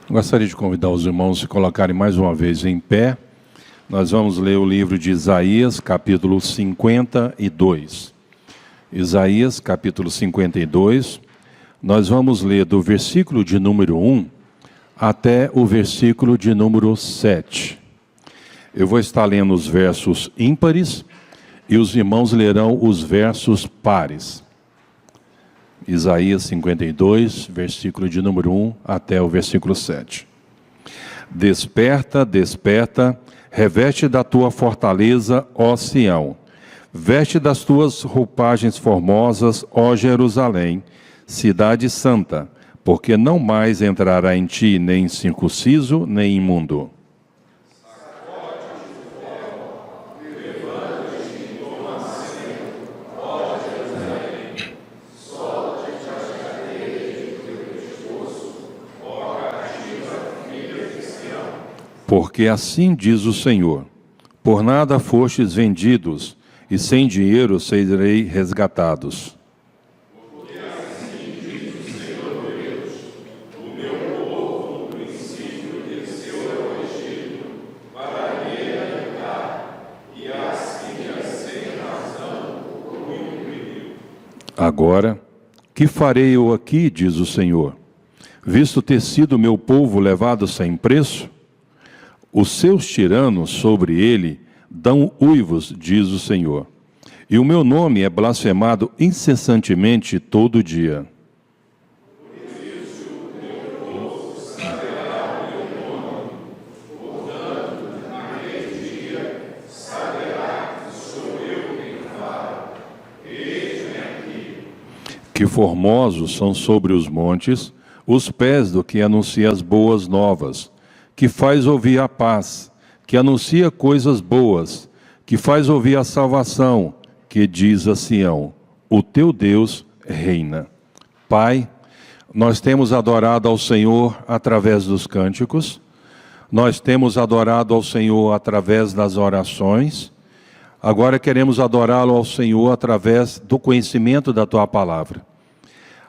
Gostaria de convidar os irmãos a se colocarem mais uma vez em pé. Nós vamos ler o livro de Isaías, capítulo 52. Isaías, capítulo 52. Nós vamos ler do versículo de número 1 até o versículo de número 7. Eu vou estar lendo os versos ímpares e os irmãos lerão os versos pares. Isaías 52, versículo de número 1 até o versículo 7. Desperta, desperta, reveste da tua fortaleza, ó Sião. Veste das tuas roupagens formosas, ó Jerusalém, cidade santa, porque não mais entrará em ti nem circunciso, nem imundo. Porque assim diz o Senhor: por nada fostes vendidos, e sem dinheiro serei resgatados. Porque assim diz o Senhor Deus: o meu povo no princípio desceu ao Egito, para me habitar, e assim sem razão me oprimiu. Agora, que farei eu aqui, diz o Senhor, visto ter sido meu povo levado sem preço? Os seus tiranos sobre ele dão uivos, diz o Senhor, e o meu nome é blasfemado incessantemente todo dia. Por isso o meu povo saberá o meu nome, portanto, naquele dia saberá que sou eu quem fala. Eis-me aqui. Que formosos são sobre os montes os pés do que anuncia as boas novas, que faz ouvir a paz, que anuncia coisas boas, que faz ouvir a salvação, que diz a Sião: o teu Deus reina. Pai, nós temos adorado ao Senhor através dos cânticos, nós temos adorado ao Senhor através das orações, agora queremos adorá-lo ao Senhor através do conhecimento da tua palavra.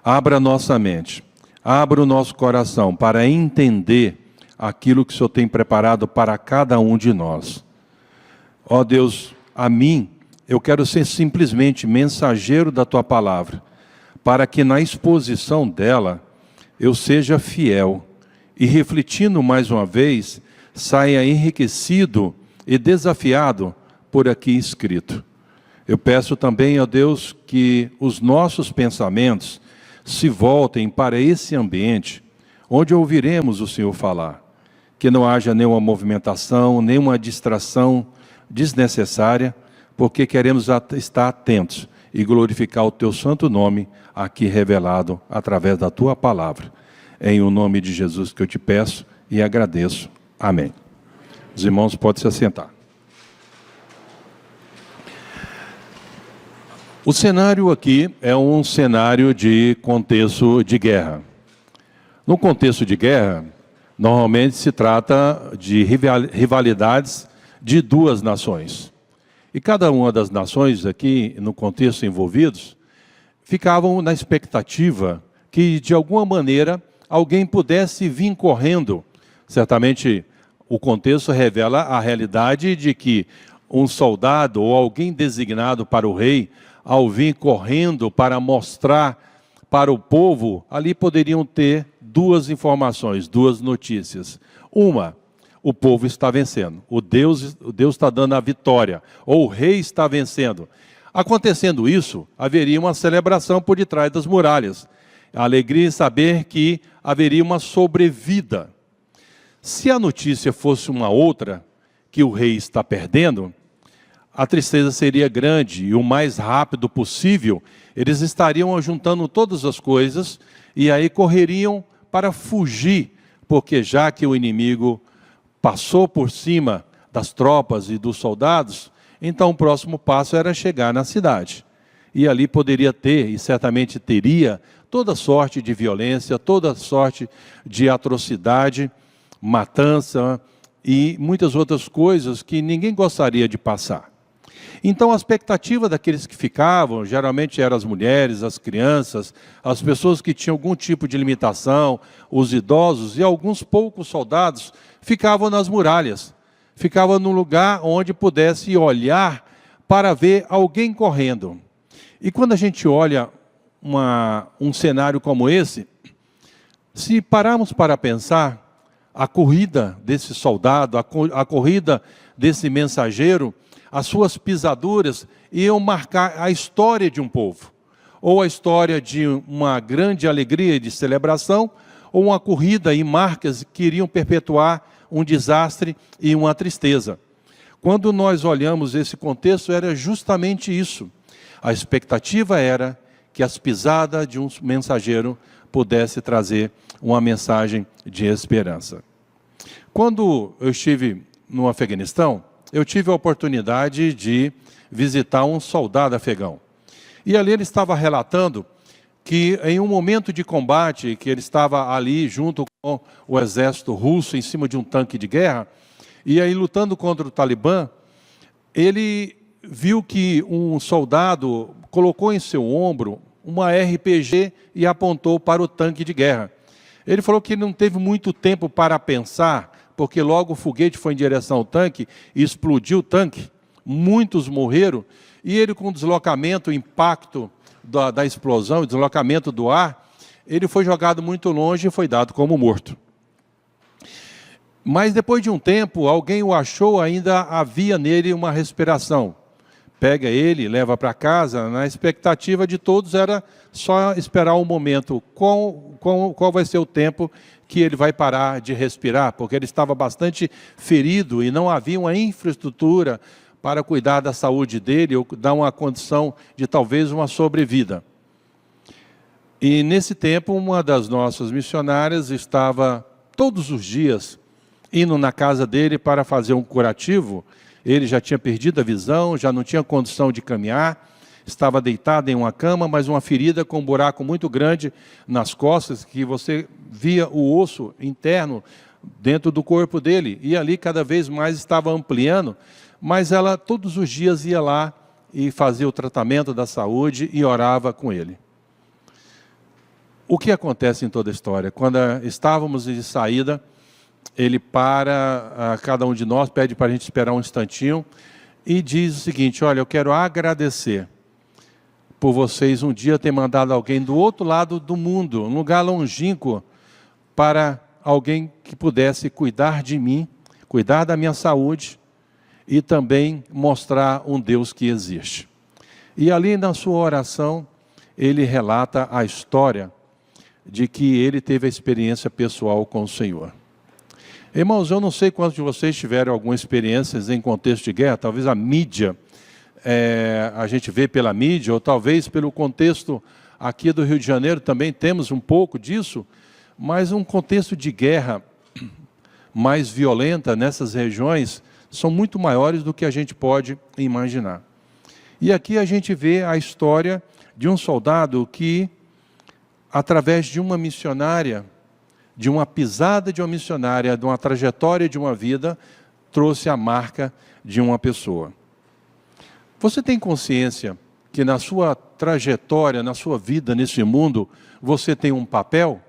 Abra nossa mente, abra o nosso coração para entender aquilo que o Senhor tem preparado para cada um de nós. Ó Deus, a mim, eu quero ser simplesmente mensageiro da tua palavra, para que na exposição dela eu seja fiel e, refletindo mais uma vez, saia enriquecido e desafiado por aqui escrito. Eu peço também, ó Deus, que os nossos pensamentos se voltem para esse ambiente onde ouviremos o Senhor falar. Que não haja nenhuma movimentação, nenhuma distração desnecessária, porque queremos estar atentos e glorificar o teu santo nome aqui revelado através da tua palavra. Em o nome de Jesus que eu te peço e agradeço. Amém. Os irmãos podem se assentar. O cenário aqui é um cenário de contexto de guerra. No contexto de guerra, normalmente se trata de rivalidades de duas nações. E cada uma das nações aqui, no contexto envolvidos, ficavam na expectativa que, de alguma maneira, alguém pudesse vir correndo. Certamente, o contexto revela a realidade de que um soldado ou alguém designado para o rei, ao vir correndo para mostrar para o povo, ali poderiam ter duas informações, duas notícias. Uma, o povo está vencendo, o Deus está dando a vitória, ou o rei está vencendo. Acontecendo isso, haveria uma celebração por detrás das muralhas. A alegria em saber que haveria uma sobrevida. Se a notícia fosse uma outra, que o rei está perdendo, a tristeza seria grande e o mais rápido possível, eles estariam juntando todas as coisas e aí correriam para fugir, porque já que o inimigo passou por cima das tropas e dos soldados, então o próximo passo era chegar na cidade. E ali poderia ter, e certamente teria, toda sorte de violência, toda sorte de atrocidade, matança e muitas outras coisas que ninguém gostaria de passar. Então a expectativa daqueles que ficavam, geralmente eram as mulheres, as crianças, as pessoas que tinham algum tipo de limitação, os idosos e alguns poucos soldados, ficavam nas muralhas, ficavam num lugar onde pudesse olhar para ver alguém correndo. E quando a gente olha um cenário como esse, se pararmos para pensar, a corrida desse soldado, a corrida desse mensageiro, as suas pisaduras iam marcar a história de um povo, ou a história de uma grande alegria de celebração, ou uma corrida e marcas que iriam perpetuar um desastre e uma tristeza. Quando nós olhamos esse contexto, era justamente isso. A expectativa era que as pisadas de um mensageiro pudesse trazer uma mensagem de esperança. Quando eu estive no Afeganistão, eu tive a oportunidade de visitar um soldado afegão. E ali ele estava relatando que em um momento de combate, que ele estava ali junto com o exército russo em cima de um tanque de guerra, e aí lutando contra o Talibã, ele viu que um soldado colocou em seu ombro uma RPG e apontou para o tanque de guerra. Ele falou que não teve muito tempo para pensar, porque logo o foguete foi em direção ao tanque e explodiu o tanque. Muitos morreram, e ele, com o deslocamento, o impacto da explosão, o deslocamento do ar, ele foi jogado muito longe e foi dado como morto. Mas depois de um tempo, alguém o achou, ainda havia nele uma respiração. Pega ele, leva para casa, na expectativa de todos era só esperar um momento, qual vai ser o tempo que ele vai parar de respirar, porque ele estava bastante ferido e não havia uma infraestrutura para cuidar da saúde dele ou dar uma condição de talvez uma sobrevida. E nesse tempo, uma das nossas missionárias estava todos os dias indo na casa dele para fazer um curativo. Ele já tinha perdido a visão, já não tinha condição de caminhar, estava deitado em uma cama, mas uma ferida com um buraco muito grande nas costas, que você via o osso interno dentro do corpo dele, e ali cada vez mais estava ampliando, mas ela todos os dias ia lá e fazia o tratamento da saúde e orava com ele. O que acontece em toda a história? Quando estávamos de saída, ele para, cada um de nós, pede para a gente esperar um instantinho e diz o seguinte: olha, eu quero agradecer por vocês um dia ter mandado alguém do outro lado do mundo, um lugar longínquo, para alguém que pudesse cuidar de mim, cuidar da minha saúde e também mostrar um Deus que existe. E ali na sua oração, ele relata a história de que ele teve a experiência pessoal com o Senhor. Irmãos, eu não sei quantos de vocês tiveram alguma experiência em contexto de guerra, talvez a mídia, a gente vê pela mídia, ou talvez pelo contexto aqui do Rio de Janeiro também temos um pouco disso, mas um contexto de guerra mais violenta nessas regiões são muito maiores do que a gente pode imaginar. E aqui a gente vê a história de um soldado que, através de uma missionária, de uma pisada de uma missionária, de uma trajetória de uma vida, trouxe a marca de uma pessoa. Você tem consciência que na sua trajetória, na sua vida, nesse mundo, você tem um papel?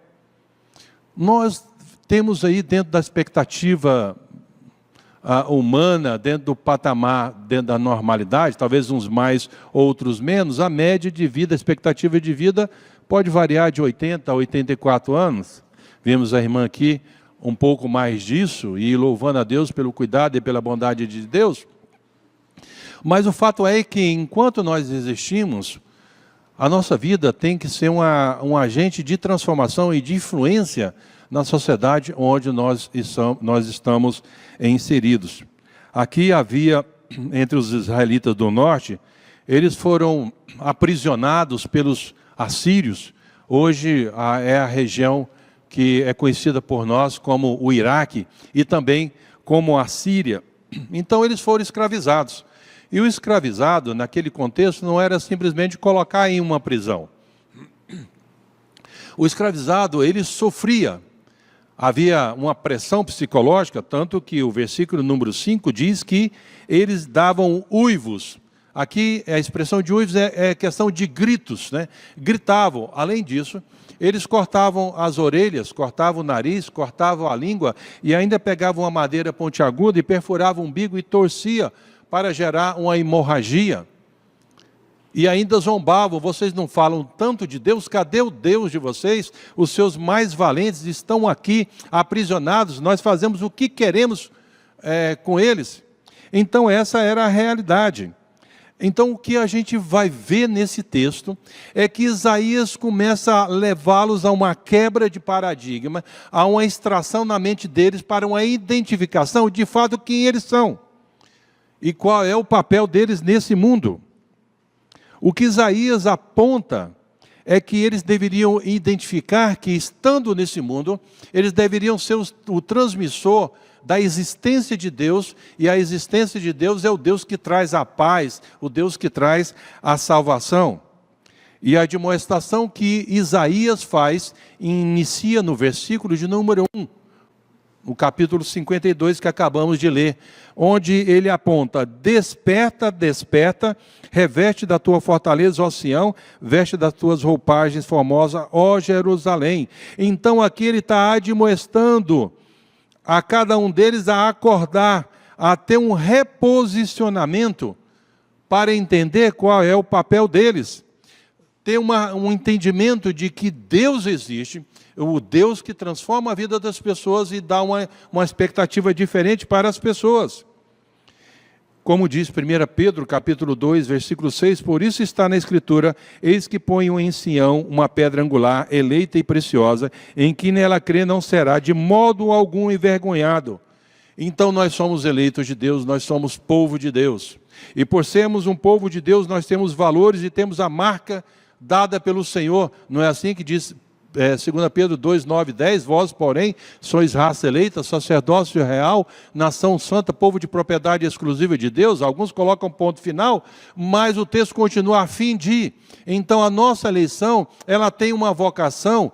Nós temos aí dentro da expectativa humana, dentro do patamar, dentro da normalidade, talvez uns mais, outros menos, a média de vida, a expectativa de vida pode variar de 80 a 84 anos. Vimos a irmã aqui um pouco mais disso, e louvando a Deus pelo cuidado e pela bondade de Deus. Mas o fato é que, enquanto nós existimos, a nossa vida tem que ser um agente de transformação e de influência na sociedade onde nós estamos inseridos. Aqui havia, entre os israelitas do norte, eles foram aprisionados pelos assírios. Hoje é a região que é conhecida por nós como o Iraque e também como a Síria. Então eles foram escravizados. E o escravizado, naquele contexto, não era simplesmente colocar em uma prisão. O escravizado, ele sofria Havia uma pressão psicológica, tanto que o versículo número 5 diz que eles davam uivos. Aqui a expressão de uivos é questão de gritos, né? Gritavam. Além disso, eles cortavam as orelhas, cortavam o nariz, cortavam a língua e ainda pegavam uma madeira pontiaguda e perfuravam o umbigo e torcia para gerar uma hemorragia. E ainda zombavam: vocês não falam tanto de Deus? Cadê o Deus de vocês? Os seus mais valentes estão aqui aprisionados, nós fazemos o que queremos com eles. Então essa era a realidade. Então o que a gente vai ver nesse texto é que Isaías começa a levá-los a uma quebra de paradigma, a uma extração na mente deles para uma identificação de fato quem eles são e qual é o papel deles nesse mundo. O que Isaías aponta é que eles deveriam identificar que, estando nesse mundo, eles deveriam ser o transmissor da existência de Deus, e a existência de Deus é o Deus que traz a paz, o Deus que traz a salvação. E a demonstração que Isaías faz inicia no versículo de número 1, no capítulo 52 que acabamos de ler, onde ele aponta: desperta, desperta, reveste da tua fortaleza, ó Sião, veste das tuas roupagens formosas, ó Jerusalém. Então aqui ele está admoestando a cada um deles a acordar, a ter um reposicionamento para entender qual é o papel deles. Ter um entendimento de que Deus existe, o Deus que transforma a vida das pessoas e dá uma expectativa diferente para as pessoas. Como diz 1 Pedro, capítulo 2, versículo 6, por isso está na Escritura: eis que ponho em Sião uma pedra angular, eleita e preciosa, em que nela crê não será de modo algum envergonhado. Então nós somos eleitos de Deus, nós somos povo de Deus. E por sermos um povo de Deus, nós temos valores e temos a marca dada pelo Senhor. Não é assim que diz 2 Pedro 2, 9 e 10, vós, porém, sois raça eleita, sacerdócio real, nação santa, povo de propriedade exclusiva de Deus. Alguns colocam ponto final, mas o texto continua a fim de. Então a nossa eleição, ela tem uma vocação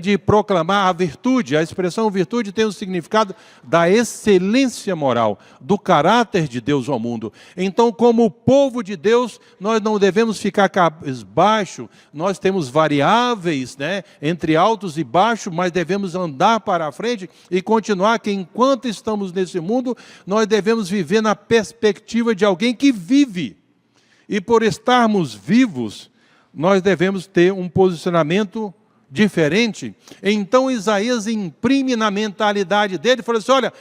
de proclamar a virtude. A expressão virtude tem o significado da excelência moral, do caráter de Deus ao mundo. Então, como povo de Deus, nós não devemos ficar cabisbaixo, nós temos variáveis, né, entre altos e baixos, mas devemos andar para a frente e continuar que enquanto estamos nesse mundo, nós devemos viver na perspectiva de alguém que vive. E por estarmos vivos, nós devemos ter um posicionamento diferente. Então Isaías imprime na mentalidade dele, fala assim: olha,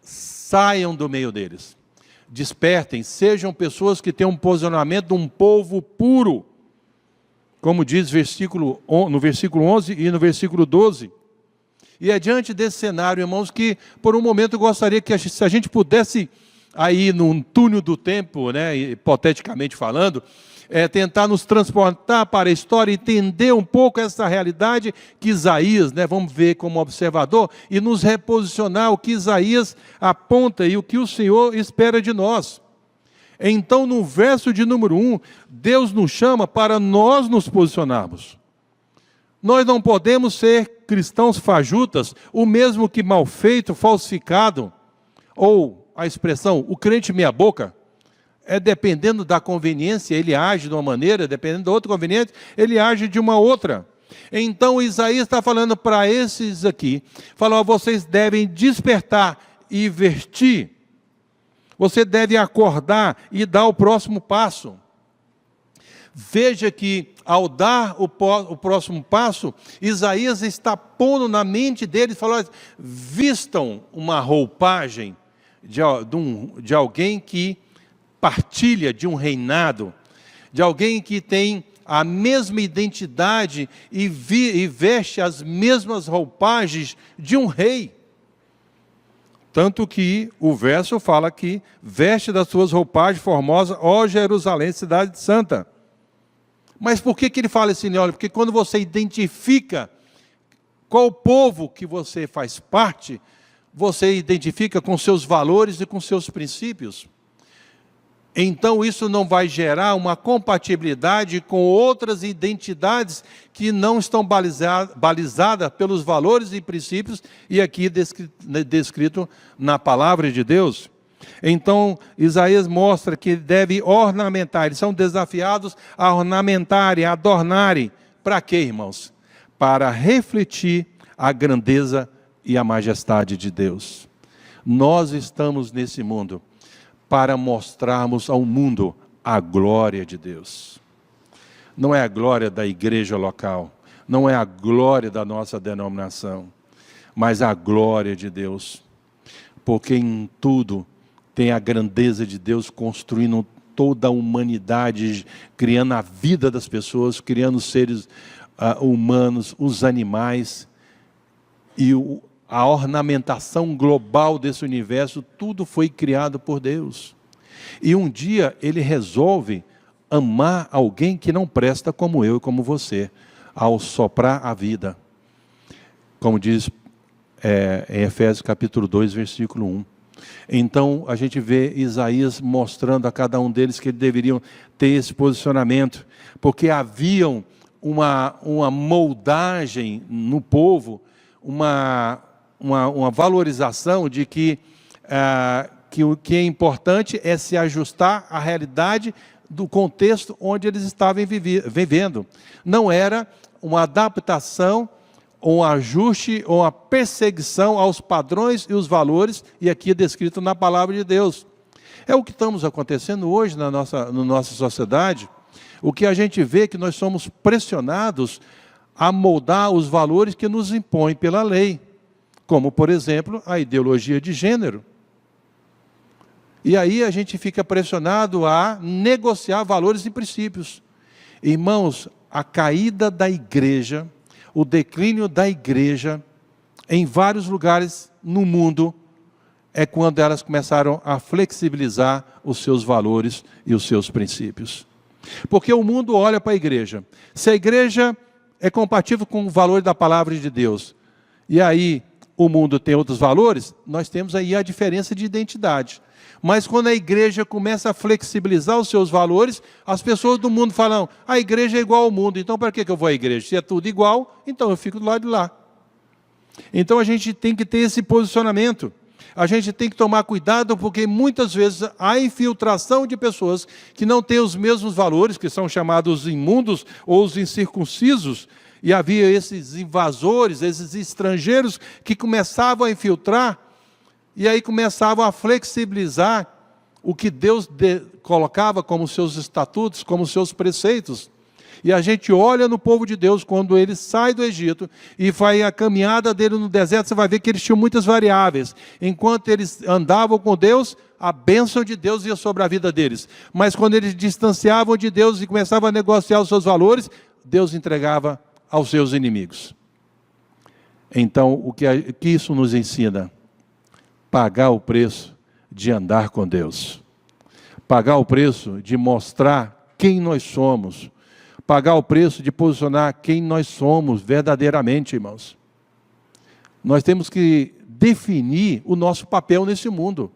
saiam do meio deles, despertem, sejam pessoas que tenham um posicionamento de um povo puro, como diz no versículo 11 e no versículo 12. E é diante desse cenário, irmãos, que por um momento eu gostaria que se a gente pudesse, aí num túnel do tempo, né, hipoteticamente falando, tentar nos transportar para a história, entender um pouco essa realidade que Isaías, né, vamos ver como observador, e nos reposicionar o que Isaías aponta e o que o Senhor espera de nós. Então, no verso de número 1, Deus nos chama para nós nos posicionarmos. Nós não podemos ser cristãos fajutas, o mesmo que mal feito, falsificado, ou a expressão, o crente meia boca. Dependendo da conveniência, ele age de uma maneira, dependendo da outra conveniência, ele age de uma outra. Então, Isaías está falando para esses aqui, falou: vocês devem despertar e vestir. Você deve acordar e dar o próximo passo. Veja que, ao dar o próximo passo, Isaías está pondo na mente deles, falou: vistam uma roupagem de alguém que partilha de um reinado, de alguém que tem a mesma identidade e veste as mesmas roupagens de um rei. Tanto que o verso fala que veste das suas roupagens formosas, ó Jerusalém, cidade santa. Mas por que ele fala assim? Olha, porque quando você identifica qual povo que você faz parte, você identifica com seus valores e com seus princípios. Então isso não vai gerar uma compatibilidade com outras identidades que não estão balizadas pelos valores e princípios, e aqui descrito na palavra de Deus. Então, Isaías mostra que deve ornamentar, eles são desafiados a ornamentarem, a adornarem. Para quê, irmãos? Para refletir a grandeza e a majestade de Deus. Nós estamos nesse mundo para mostrarmos ao mundo a glória de Deus. Não é a glória da igreja local, não é a glória da nossa denominação, mas a glória de Deus. Porque em tudo tem a grandeza de Deus construindo toda a humanidade, criando a vida das pessoas, criando os seres humanos, os animais, e a ornamentação global desse universo, tudo foi criado por Deus. E um dia Ele resolve amar alguém que não presta como eu e como você, ao soprar a vida. Como diz em Efésios capítulo 2, versículo 1. Então a gente vê Isaías mostrando a cada um deles que eles deveriam ter esse posicionamento, porque haviam uma moldagem no povo, uma valorização de que o que é importante é se ajustar à realidade do contexto onde eles estavam vivendo. Não era uma adaptação, um ajuste ou uma perseguição aos padrões e os valores, e aqui é descrito na palavra de Deus. É o que estamos acontecendo hoje na nossa sociedade. O que a gente vê é que nós somos pressionados a moldar os valores que nos impõem pela lei, como, por exemplo, a ideologia de gênero. E aí a gente fica pressionado a negociar valores e princípios. Irmãos, a caída da igreja, o declínio da igreja, em vários lugares no mundo, é quando elas começaram a flexibilizar os seus valores e os seus princípios. Porque o mundo olha para a igreja. Se a igreja é compatível com o valor da palavra de Deus, e aí o mundo tem outros valores, nós temos aí a diferença de identidade. Mas quando a igreja começa a flexibilizar os seus valores, as pessoas do mundo falam, a igreja é igual ao mundo, então para que eu vou à igreja? Se é tudo igual, então eu fico do lado de lá. Então a gente tem que ter esse posicionamento. A gente tem que tomar cuidado, porque muitas vezes há infiltração de pessoas que não têm os mesmos valores, que são chamados imundos ou os incircuncisos, e havia esses invasores, esses estrangeiros que começavam a infiltrar, e aí começavam a flexibilizar o que Deus colocava como seus estatutos, como seus preceitos. E a gente olha no povo de Deus, quando ele sai do Egito e vai a caminhada dele no deserto, você vai ver que eles tinham muitas variáveis. Enquanto eles andavam com Deus, a bênção de Deus ia sobre a vida deles. Mas quando eles distanciavam de Deus e começavam a negociar os seus valores, Deus entregava aos seus inimigos. Então, o que isso nos ensina? Pagar o preço de andar com Deus. Pagar o preço de mostrar quem nós somos. Pagar o preço de posicionar quem nós somos verdadeiramente, irmãos. Nós temos que definir o nosso papel nesse mundo.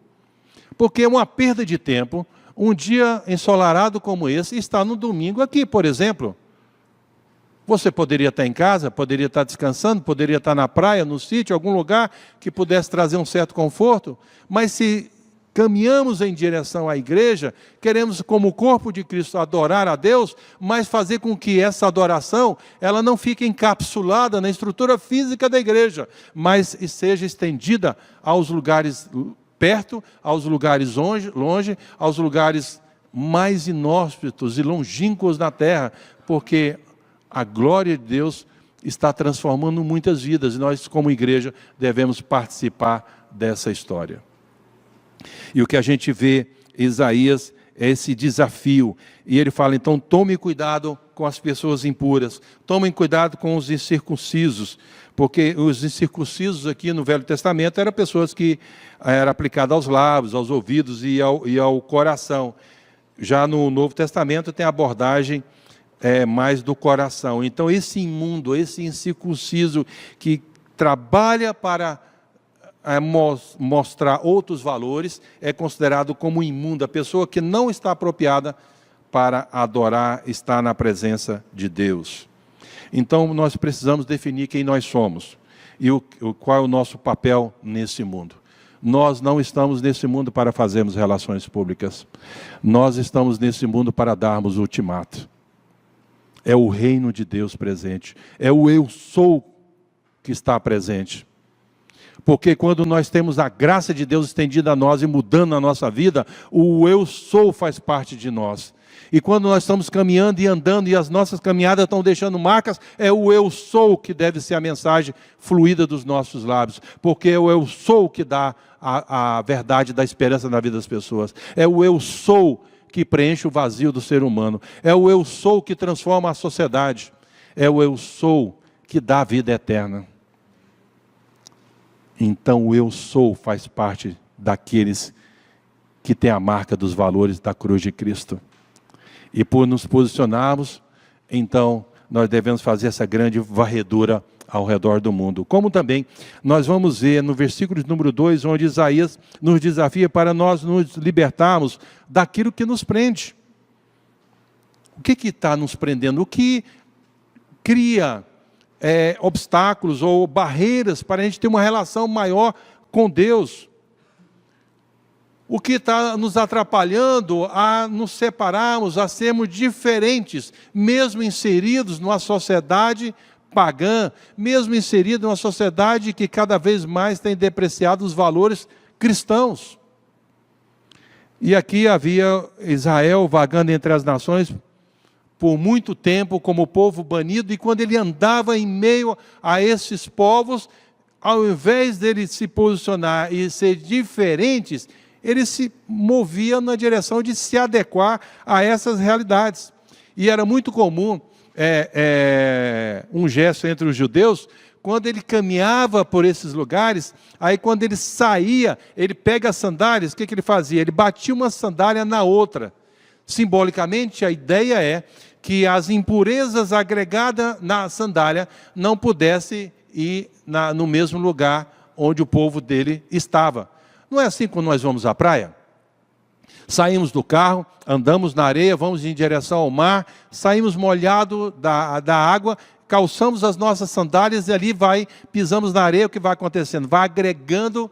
Porque é uma perda de tempo, um dia ensolarado como esse, estar no domingo aqui, por exemplo. Você poderia estar em casa, poderia estar descansando, poderia estar na praia, no sítio, algum lugar que pudesse trazer um certo conforto, mas se caminhamos em direção à igreja, queremos, como corpo de Cristo, adorar a Deus, mas fazer com que essa adoração, ela não fique encapsulada na estrutura física da igreja, mas seja estendida aos lugares perto, aos lugares longe, aos lugares mais inóspitos e longínquos na terra, porque a glória de Deus está transformando muitas vidas, e nós, como igreja, devemos participar dessa história. E o que a gente vê em Isaías é esse desafio. E ele fala, então, tome cuidado com as pessoas impuras. Tomem cuidado com os incircuncisos. Porque os incircuncisos aqui no Velho Testamento eram pessoas que eram aplicadas aos lábios, aos ouvidos e ao coração. Já no Novo Testamento tem a abordagem mais do coração. Então, esse imundo, esse incircunciso que trabalha para mostrar outros valores, é considerado como imundo. A pessoa que não está apropriada para adorar, estar na presença de Deus. Então, nós precisamos definir quem nós somos e qual é o nosso papel nesse mundo. Nós não estamos nesse mundo para fazermos relações públicas. Nós estamos nesse mundo para darmos ultimato. É o reino de Deus presente. É o eu sou que está presente. Porque quando nós temos a graça de Deus estendida a nós e mudando a nossa vida, o eu sou faz parte de nós. E quando nós estamos caminhando e andando e as nossas caminhadas estão deixando marcas, é o eu sou que deve ser a mensagem fluída dos nossos lábios. Porque é o eu sou que dá a verdade da esperança na vida das pessoas. É o eu sou que preenche o vazio do ser humano. É o eu sou que transforma a sociedade. É o eu sou que dá a vida eterna. Então o eu sou faz parte daqueles que têm a marca dos valores da cruz de Cristo. E por nos posicionarmos, então nós devemos fazer essa grande varredura ao redor do mundo. Como também nós vamos ver no versículo número 2, onde Isaías nos desafia para nós nos libertarmos daquilo que nos prende. O que está nos prendendo? O que cria obstáculos ou barreiras para a gente ter uma relação maior com Deus? O que está nos atrapalhando a nos separarmos, a sermos diferentes, mesmo inseridos numa sociedade pagã, mesmo inseridos numa sociedade que cada vez mais tem depreciado os valores cristãos. E aqui havia Israel vagando entre as nações por muito tempo como povo banido, e quando ele andava em meio a esses povos, ao invés dele se posicionar e ser diferentes, ele se movia na direção de se adequar a essas realidades. E era muito comum um gesto entre os judeus, quando ele caminhava por esses lugares, aí quando ele saía, ele pega as sandálias, o que ele fazia? Ele batia uma sandália na outra. Simbolicamente, a ideia é que as impurezas agregadas na sandália não pudessem ir no mesmo lugar onde o povo dele estava. Não é assim quando nós vamos à praia? Saímos do carro, andamos na areia, vamos em direção ao mar, saímos molhados da água, calçamos as nossas sandálias e ali pisamos na areia. O que vai acontecendo? Vai agregando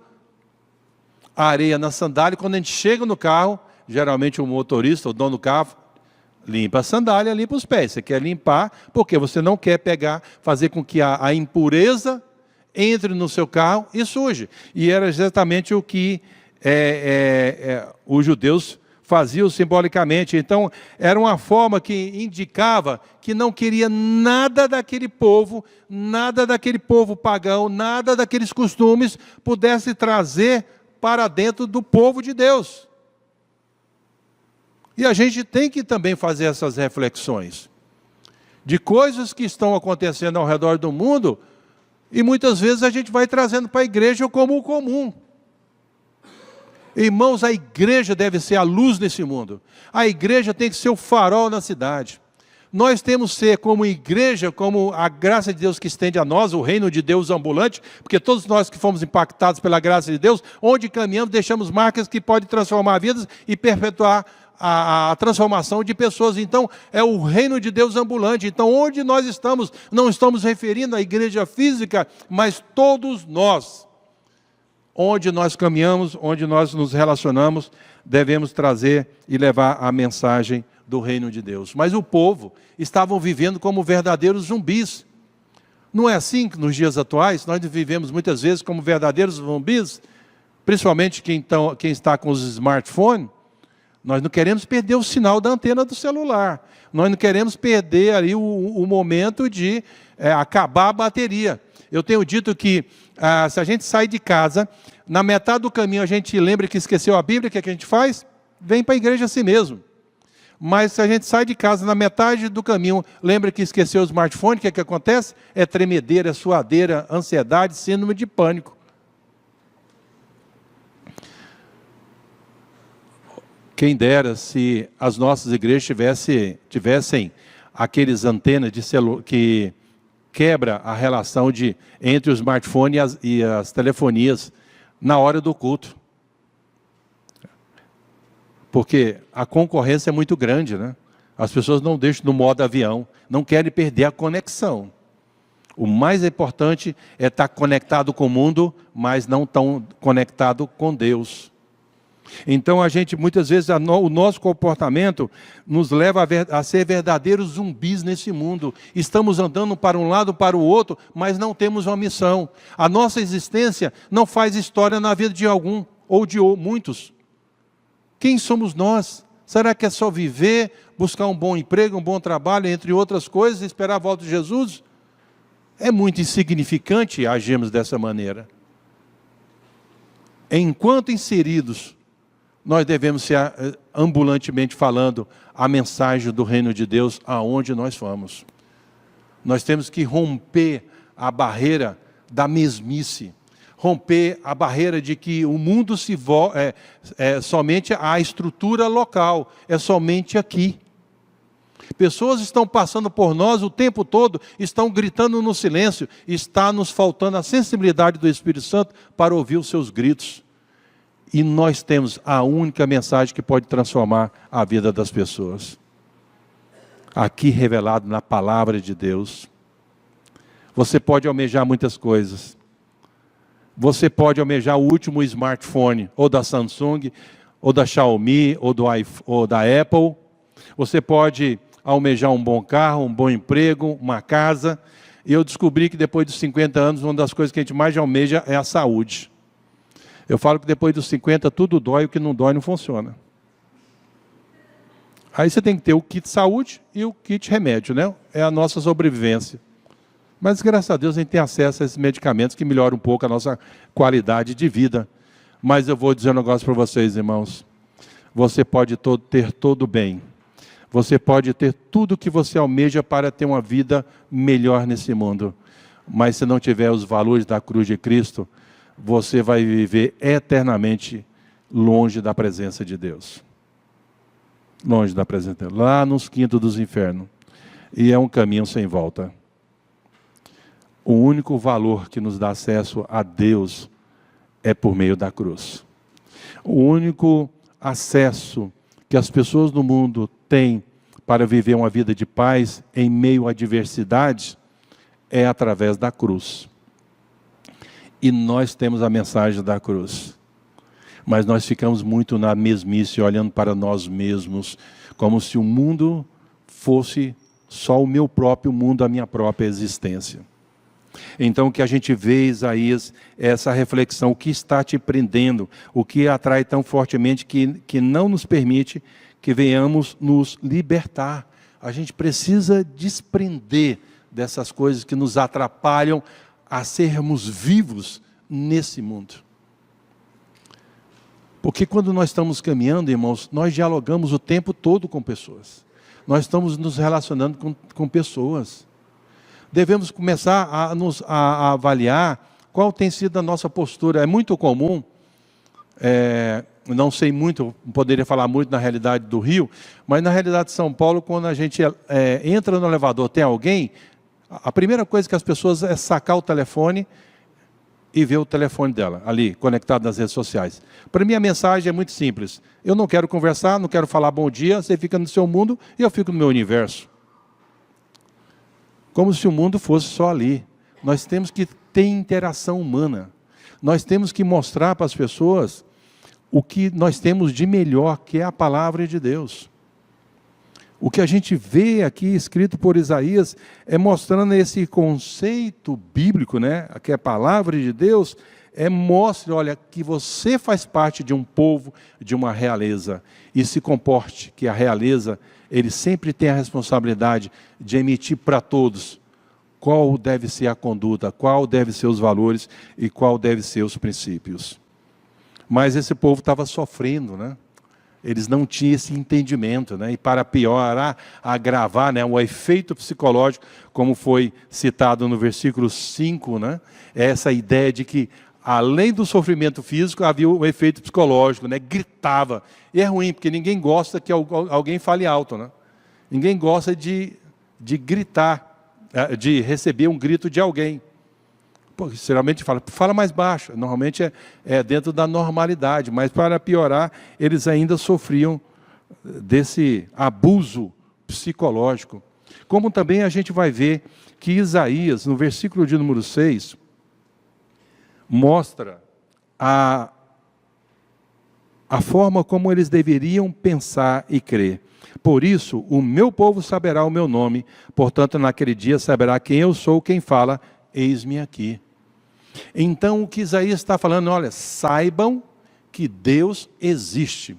a areia na sandália. Quando a gente chega no carro, geralmente o motorista, o dono do carro, limpa a sandália, limpa os pés. Você quer limpar porque você não quer fazer com que a impureza entre no seu carro e suje. E era exatamente o que os judeus faziam simbolicamente. Então, era uma forma que indicava que não queria nada daquele povo pagão, nada daqueles costumes pudesse trazer para dentro do povo de Deus. E a gente tem que também fazer essas reflexões de coisas que estão acontecendo ao redor do mundo, e muitas vezes a gente vai trazendo para a igreja como o comum. Irmãos, a igreja deve ser a luz nesse mundo. A igreja tem que ser o farol na cidade. Nós temos que ser como igreja, como a graça de Deus que estende a nós, o reino de Deus ambulante, porque todos nós que fomos impactados pela graça de Deus, onde caminhamos, deixamos marcas que podem transformar vidas e perpetuar a transformação de pessoas. Então, é o reino de Deus ambulante. Então, onde nós estamos, não estamos referindo à igreja física, mas todos nós, onde nós caminhamos, onde nós nos relacionamos, devemos trazer e levar a mensagem do reino de Deus. Mas o povo estavam vivendo como verdadeiros zumbis. Não é assim que nos dias atuais nós vivemos muitas vezes como verdadeiros zumbis? Principalmente quem está com os smartphones. Nós não queremos perder o sinal da antena do celular. Nós não queremos perder ali o momento de acabar a bateria. Eu tenho dito que se a gente sai de casa, na metade do caminho a gente lembra que esqueceu a Bíblia, o que é que a gente faz? Vem para a igreja assim mesmo. Mas se a gente sai de casa, na metade do caminho, lembra que esqueceu o smartphone, o que é que acontece? É tremedeira, é suadeira, ansiedade, síndrome de pânico. Quem dera se as nossas igrejas tivessem aqueles antenas de celular que quebra a relação entre o smartphone e as telefonias. na hora do culto. Porque a concorrência é muito grande, né? As pessoas não deixam no modo avião, não querem perder a conexão. O mais importante é estar conectado com o mundo, mas não tão conectado com Deus. Então a gente, muitas vezes, o nosso comportamento nos leva a ser verdadeiros zumbis nesse mundo. Estamos andando para um lado, para o outro, mas não temos uma missão. A nossa existência não faz história na vida de algum ou de muitos. Quem somos nós? Será que é só viver, buscar um bom emprego, um bom trabalho, entre outras coisas, e esperar a volta de Jesus? É muito insignificante agirmos dessa maneira. Enquanto inseridos, nós devemos ser, ambulantemente falando, a mensagem do reino de Deus aonde nós formos. Nós temos que romper a barreira da mesmice, romper a barreira de que o mundo somente a estrutura local, é somente aqui. Pessoas estão passando por nós o tempo todo, estão gritando no silêncio, está nos faltando a sensibilidade do Espírito Santo para ouvir os seus gritos. E nós temos a única mensagem que pode transformar a vida das pessoas. Aqui revelado na palavra de Deus. Você pode almejar muitas coisas. Você pode almejar o último smartphone, ou da Samsung, ou da Xiaomi, ou da Apple. Você pode almejar um bom carro, um bom emprego, uma casa. E eu descobri que depois dos 50 anos, uma das coisas que a gente mais almeja é a saúde. Eu falo que depois dos 50 tudo dói, o que não dói não funciona. Aí você tem que ter o kit saúde e o kit remédio, né? É a nossa sobrevivência. Mas graças a Deus a gente tem acesso a esses medicamentos que melhoram um pouco a nossa qualidade de vida. Mas eu vou dizer um negócio para vocês, irmãos. Você pode ter todo o bem. Você pode ter tudo o que você almeja para ter uma vida melhor nesse mundo. Mas se não tiver os valores da cruz de Cristo, você vai viver eternamente longe da presença de Deus. Longe da presença de Deus. Lá nos quintos dos infernos. E é um caminho sem volta. O único valor que nos dá acesso a Deus é por meio da cruz. O único acesso que as pessoas no mundo têm para viver uma vida de paz em meio à adversidade é através da cruz. E nós temos a mensagem da cruz. Mas nós ficamos muito na mesmice, olhando para nós mesmos, como se o mundo fosse só o meu próprio mundo, a minha própria existência. Então o que a gente vê, Isaías, é essa reflexão, o que está te prendendo, o que atrai tão fortemente que não nos permite que venhamos nos libertar. A gente precisa desprender dessas coisas que nos atrapalham a sermos vivos nesse mundo. Porque quando nós estamos caminhando, irmãos, nós dialogamos o tempo todo com pessoas. Nós estamos nos relacionando com pessoas. Devemos começar a avaliar qual tem sido a nossa postura. É muito comum, não sei muito, poderia falar muito na realidade do Rio, mas na realidade de São Paulo, quando a gente entra no elevador, tem alguém, a primeira coisa que as pessoas é sacar o telefone e ver o telefone dela, ali, conectado nas redes sociais. Para mim a mensagem é muito simples. Eu não quero conversar, não quero falar bom dia, você fica no seu mundo e eu fico no meu universo. Como se o mundo fosse só ali. Nós temos que ter interação humana. Nós temos que mostrar para as pessoas o que nós temos de melhor, que é a palavra de Deus. O que a gente vê aqui escrito por Isaías é mostrando esse conceito bíblico, né? Que é a palavra de Deus, mostre, olha, que você faz parte de um povo, de uma realeza, e se comporte, que a realeza, ele sempre tem a responsabilidade de emitir para todos qual deve ser a conduta, qual deve ser os valores e qual deve ser os princípios. Mas esse povo estava sofrendo, né? Eles não tinham esse entendimento, né? E para piorar, agravar, né, o efeito psicológico, como foi citado no versículo 5, né? É essa ideia de que, além do sofrimento físico, havia um efeito psicológico, né? Gritava. E é ruim, porque ninguém gosta que alguém fale alto, né? Ninguém gosta de gritar, de receber um grito de alguém. Pô, geralmente fala mais baixo, normalmente é dentro da normalidade, mas para piorar, eles ainda sofriam desse abuso psicológico. Como também a gente vai ver que Isaías, no versículo de número 6, mostra a forma como eles deveriam pensar e crer. Por isso, o meu povo saberá o meu nome, portanto, naquele dia saberá quem eu sou, quem fala, eis-me aqui. Então, o que Isaías está falando, olha, saibam que Deus existe.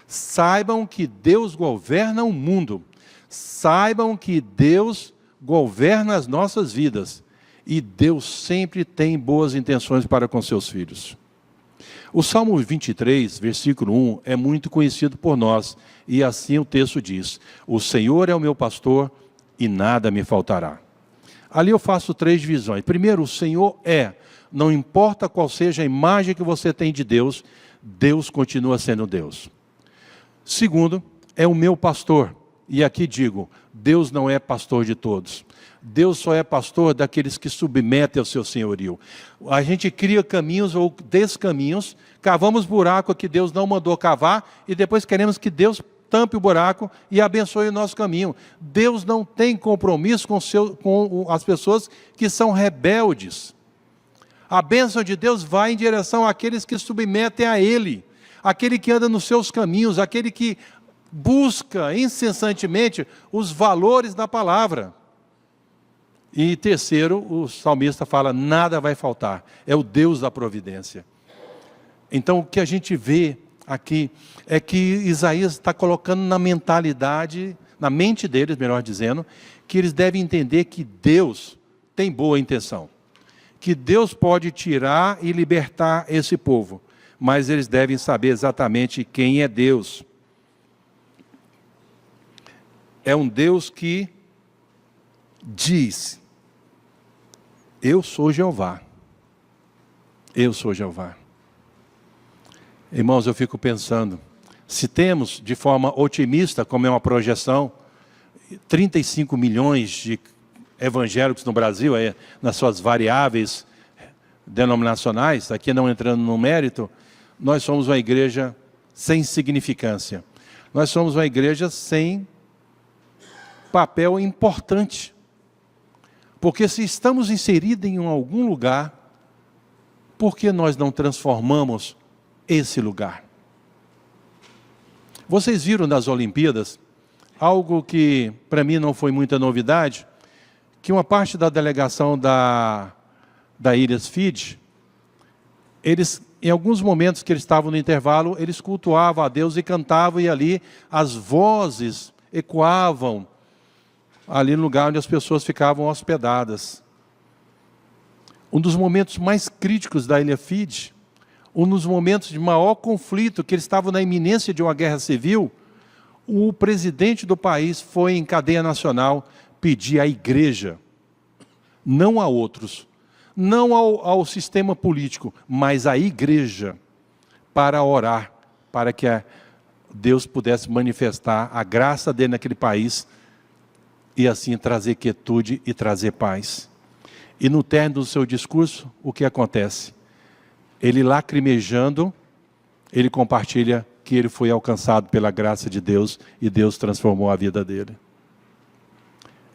Saibam que Deus governa o mundo. Saibam que Deus governa as nossas vidas. E Deus sempre tem boas intenções para com seus filhos. O Salmo 23, versículo 1, é muito conhecido por nós. E assim o texto diz: o Senhor é o meu pastor e nada me faltará. Ali eu faço 3 divisões. Primeiro, o Senhor é. Não importa qual seja a imagem que você tem de Deus, Deus continua sendo Deus. Segundo, é o meu pastor. E aqui digo, Deus não é pastor de todos. Deus só é pastor daqueles que submetem ao seu senhorio. A gente cria caminhos ou descaminhos, cavamos buraco que Deus não mandou cavar e depois queremos que Deus tampe o buraco e abençoe o nosso caminho. Deus não tem compromisso com as pessoas que são rebeldes. A bênção de Deus vai em direção àqueles que submetem a Ele, aquele que anda nos seus caminhos, aquele que busca incessantemente os valores da palavra. E terceiro, o salmista fala, nada vai faltar, é o Deus da providência. Então o que a gente vê aqui é que Isaías está colocando na mentalidade, na mente deles, melhor dizendo, que eles devem entender que Deus tem boa intenção. Que Deus pode tirar e libertar esse povo, mas eles devem saber exatamente quem é Deus. É um Deus que diz, eu sou Jeová. Eu sou Jeová. Irmãos, eu fico pensando, se temos de forma otimista, como é uma projeção, 35 milhões de evangélicos no Brasil, nas suas variáveis denominacionais, aqui não entrando no mérito, nós somos uma igreja sem significância. Nós somos uma igreja sem papel importante. Porque se estamos inseridos em algum lugar, por que nós não transformamos esse lugar? Vocês viram nas Olimpíadas, algo que para mim não foi muita novidade, que uma parte da delegação da Ilhas Fiji, eles, em alguns momentos que eles estavam no intervalo, eles cultuavam a Deus e cantavam, e ali as vozes ecoavam, ali no lugar onde as pessoas ficavam hospedadas. Um dos momentos mais críticos da Ilha Fiji, um dos momentos de maior conflito, que eles estavam na iminência de uma guerra civil, o presidente do país foi em cadeia nacional pedir à igreja, não a outros, não ao sistema político, mas à igreja, para orar, para que Deus pudesse manifestar a graça dele naquele país, e assim trazer quietude e trazer paz. E no término do seu discurso, o que acontece? Ele lacrimejando, ele compartilha que ele foi alcançado pela graça de Deus e Deus transformou a vida dele.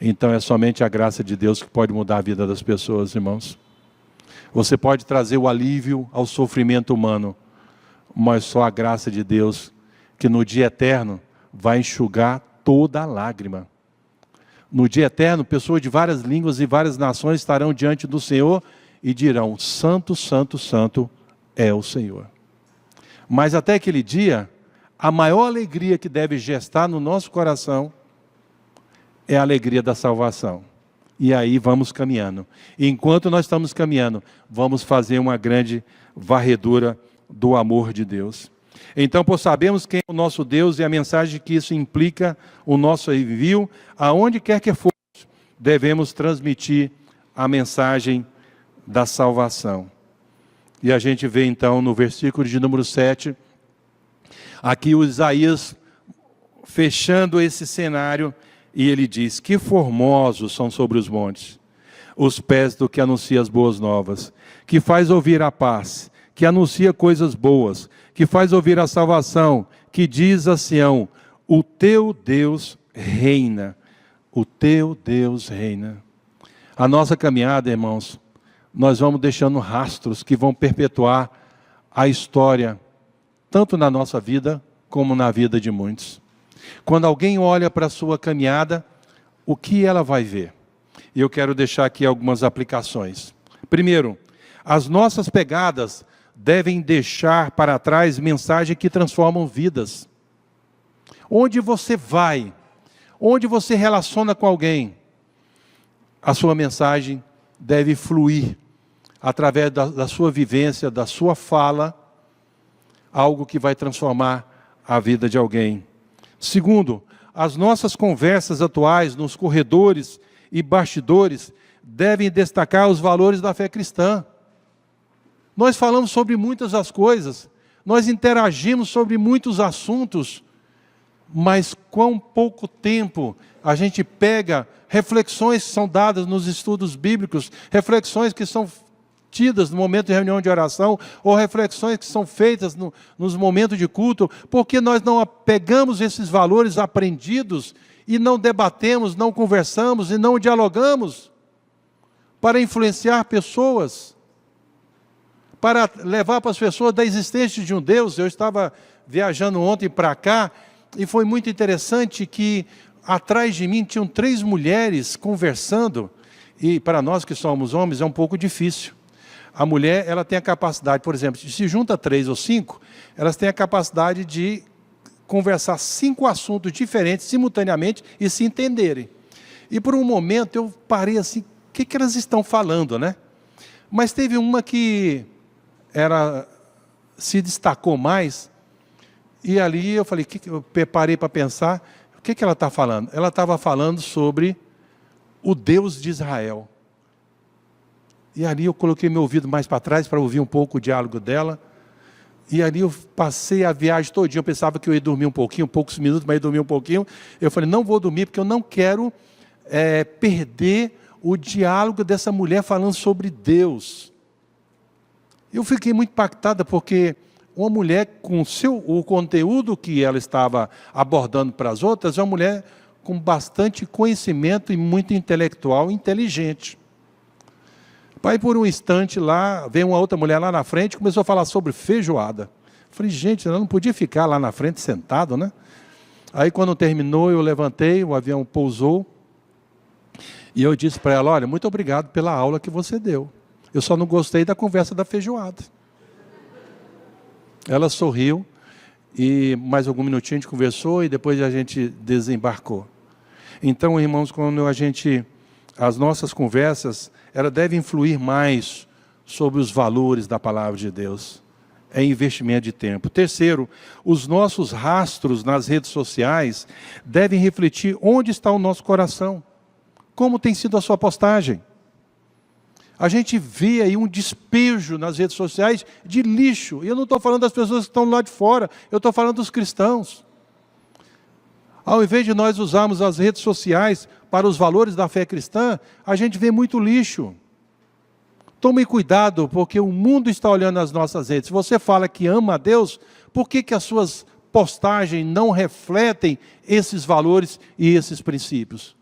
Então é somente a graça de Deus que pode mudar a vida das pessoas, irmãos. Você pode trazer o alívio ao sofrimento humano, mas só a graça de Deus, que no dia eterno vai enxugar toda a lágrima. No dia eterno, pessoas de várias línguas e várias nações estarão diante do Senhor e dirão, santo, santo, santo é o Senhor. Mas até aquele dia, a maior alegria que deve gestar no nosso coração é a alegria da salvação. E aí vamos caminhando. E enquanto nós estamos caminhando, vamos fazer uma grande varredura do amor de Deus. Então, por sabermos quem é o nosso Deus e a mensagem que isso implica, o nosso envio, aonde quer que for, devemos transmitir a mensagem da salvação. E a gente vê então no versículo de número 7, aqui o Isaías fechando esse cenário, e ele diz, que formosos são sobre os montes os pés do que anuncia as boas novas, que faz ouvir a paz, que anuncia coisas boas, que faz ouvir a salvação, que diz a Sião: o teu Deus reina, o teu Deus reina. A nossa caminhada, irmãos, nós vamos deixando rastros que vão perpetuar a história, tanto na nossa vida, como na vida de muitos. Quando alguém olha para a sua caminhada, o que ela vai ver? E eu quero deixar aqui algumas aplicações. Primeiro, as nossas pegadas devem deixar para trás mensagens que transformam vidas. Onde você vai, onde você relaciona com alguém, a sua mensagem deve fluir através da sua vivência, da sua fala, algo que vai transformar a vida de alguém. Segundo, as nossas conversas atuais nos corredores e bastidores devem destacar os valores da fé cristã. Nós falamos sobre muitas das coisas, nós interagimos sobre muitos assuntos, mas quão pouco tempo a gente pega reflexões que são dadas nos estudos bíblicos, reflexões que são tidas no momento de reunião de oração, ou reflexões que são feitas nos momentos de culto, porque nós não pegamos esses valores aprendidos e não debatemos, não conversamos e não dialogamos para influenciar pessoas, para levar para as pessoas da existência de um Deus. Eu estava viajando ontem para cá e foi muito interessante que atrás de mim tinham 3 mulheres conversando, e para nós que somos homens é um pouco difícil. A mulher, ela tem a capacidade, por exemplo, se junta 3 ou 5, elas têm a capacidade de conversar 5 assuntos diferentes simultaneamente e se entenderem. E por um momento eu parei assim, o que elas estão falando, né? Mas teve uma que se destacou mais, e ali eu falei, eu parei para pensar, o que ela está falando? Ela estava falando sobre o Deus de Israel. E ali eu coloquei meu ouvido mais para trás para ouvir um pouco o diálogo dela. E ali eu passei a viagem todinha, eu pensava que eu ia dormir um pouquinho, poucos minutos, mas ia dormir um pouquinho. Eu falei, não vou dormir porque eu não quero perder o diálogo dessa mulher falando sobre Deus. Eu fiquei muito impactada porque uma mulher com o conteúdo que ela estava abordando para as outras, é uma mulher com bastante conhecimento e muito intelectual, inteligente. Aí por um instante lá, veio uma outra mulher lá na frente e começou a falar sobre feijoada. Eu falei, gente, eu não podia ficar lá na frente sentado, né? Aí quando terminou, eu levantei, o avião pousou, e eu disse para ela, olha, muito obrigado pela aula que você deu. Eu só não gostei da conversa da feijoada. Ela sorriu, e mais algum minutinho a gente conversou, e depois a gente desembarcou. Então, irmãos, quando as nossas conversas, ela deve influir mais sobre os valores da palavra de Deus. É investimento de tempo. Terceiro, os nossos rastros nas redes sociais devem refletir onde está o nosso coração. Como tem sido a sua postagem? A gente vê aí um despejo nas redes sociais de lixo. E eu não estou falando das pessoas que estão lá de fora, eu estou falando dos cristãos. Ao invés de nós usarmos as redes sociais para os valores da fé cristã, a gente vê muito lixo. Tome cuidado, porque o mundo está olhando as nossas redes. Se você fala que ama a Deus, por que as suas postagens não refletem esses valores e esses princípios?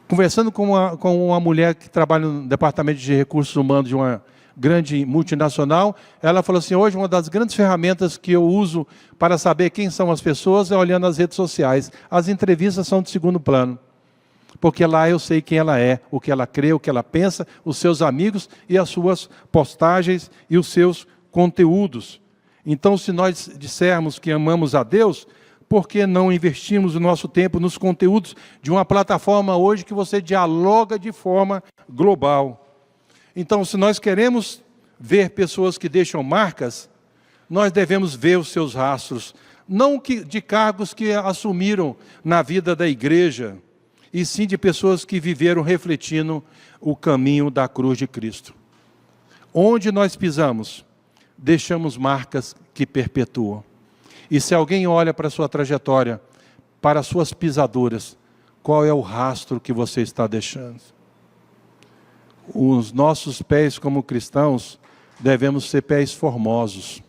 Conversando com uma mulher que trabalha no departamento de recursos humanos de uma grande multinacional, ela falou assim, hoje uma das grandes ferramentas que eu uso para saber quem são as pessoas é olhando as redes sociais. As entrevistas são de segundo plano, porque lá eu sei quem ela é, o que ela crê, o que ela pensa, os seus amigos e as suas postagens e os seus conteúdos. Então, se nós dissermos que amamos a Deus, por que não investimos o nosso tempo nos conteúdos de uma plataforma hoje que você dialoga de forma global? Então, se nós queremos ver pessoas que deixam marcas, nós devemos ver os seus rastros, não de cargos que assumiram na vida da igreja, e sim de pessoas que viveram refletindo o caminho da cruz de Cristo. Onde nós pisamos, deixamos marcas que perpetuam. E se alguém olha para a sua trajetória, para as suas pisaduras, qual é o rastro que você está deixando. Os nossos pés como cristãos devemos ser pés formosos.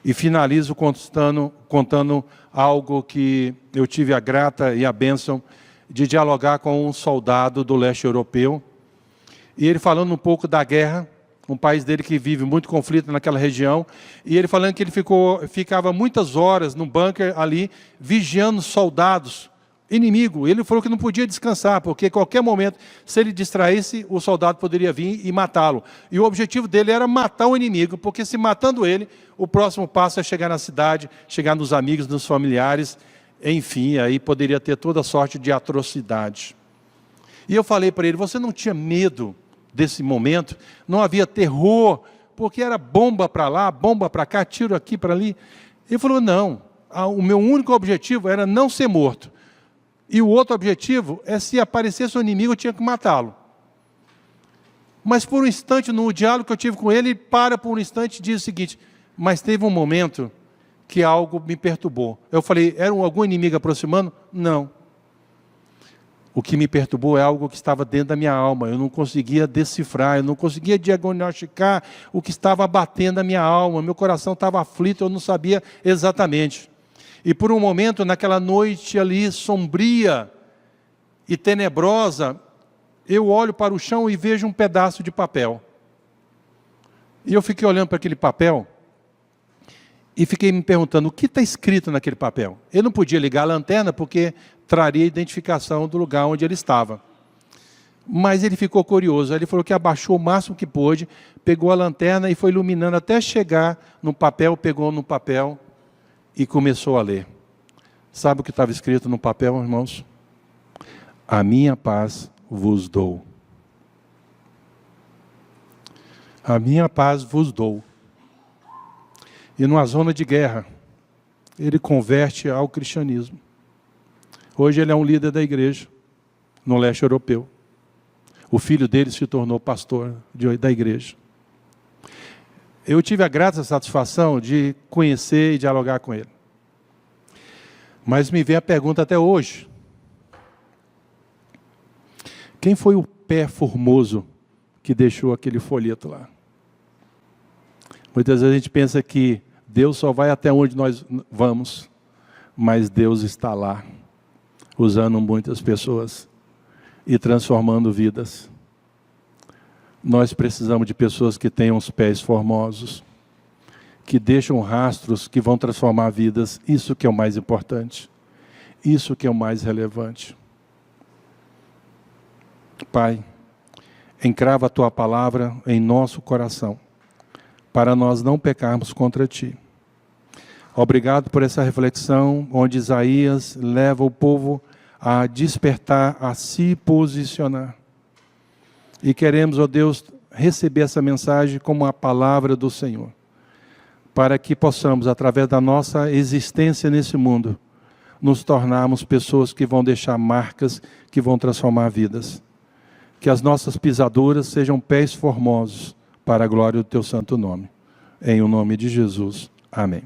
E finalizo contando algo que eu tive a grata e a bênção de dialogar com um soldado do leste europeu. E ele falando um pouco da guerra, um país dele que vive muito conflito naquela região. E ele falando que ele ficava muitas horas no bunker ali, vigiando soldados inimigo. Ele falou que não podia descansar, porque a qualquer momento, se ele distraísse, o soldado poderia vir e matá-lo. E o objetivo dele era matar o inimigo, porque se matando ele, o próximo passo é chegar na cidade, chegar nos amigos, nos familiares, enfim, aí poderia ter toda sorte de atrocidade. E eu falei para ele, você não tinha medo desse momento? Não havia terror, porque era bomba para lá, bomba para cá, tiro aqui para ali. Ele falou, não, o meu único objetivo era não ser morto. E o outro objetivo é, se aparecesse um inimigo, eu tinha que matá-lo. Mas por um instante, no diálogo que eu tive com ele, para por um instante e diz o seguinte, mas teve um momento que algo me perturbou. Eu falei, era algum inimigo aproximando? Não. O que me perturbou é algo que estava dentro da minha alma. Eu não conseguia decifrar, eu não conseguia diagnosticar o que estava batendo a minha alma. Meu coração estava aflito, eu não sabia exatamente. E por um momento, naquela noite ali, sombria e tenebrosa, eu olho para o chão e vejo um pedaço de papel. E eu fiquei olhando para aquele papel e fiquei me perguntando, o que está escrito naquele papel? Eu não podia ligar a lanterna porque traria a identificação do lugar onde ele estava. Mas ele ficou curioso, ele falou que abaixou o máximo que pôde, pegou a lanterna e foi iluminando até chegar no papel, pegou no papel e começou a ler. Sabe o que estava escrito no papel, irmãos? A minha paz vos dou. A minha paz vos dou. E numa zona de guerra, ele converte ao cristianismo. Hoje ele é um líder da igreja, no leste europeu. O filho dele se tornou pastor da igreja. Eu tive a grata satisfação de conhecer e dialogar com ele. Mas me vem a pergunta até hoje. Quem foi o pé formoso que deixou aquele folheto lá? Muitas vezes a gente pensa que Deus só vai até onde nós vamos, mas Deus está lá, usando muitas pessoas e transformando vidas. Nós precisamos de pessoas que tenham os pés formosos, que deixam rastros que vão transformar vidas. Isso que é o mais importante. Isso que é o mais relevante. Pai, encrava a Tua palavra em nosso coração, para nós não pecarmos contra Ti. Obrigado por essa reflexão, onde Isaías leva o povo a despertar, a se posicionar. E queremos, ó Deus, receber essa mensagem como a palavra do Senhor, para que possamos, através da nossa existência nesse mundo, nos tornarmos pessoas que vão deixar marcas, que vão transformar vidas. Que as nossas pisaduras sejam pés formosos, para a glória do Teu santo nome. Em o nome de Jesus. Amém.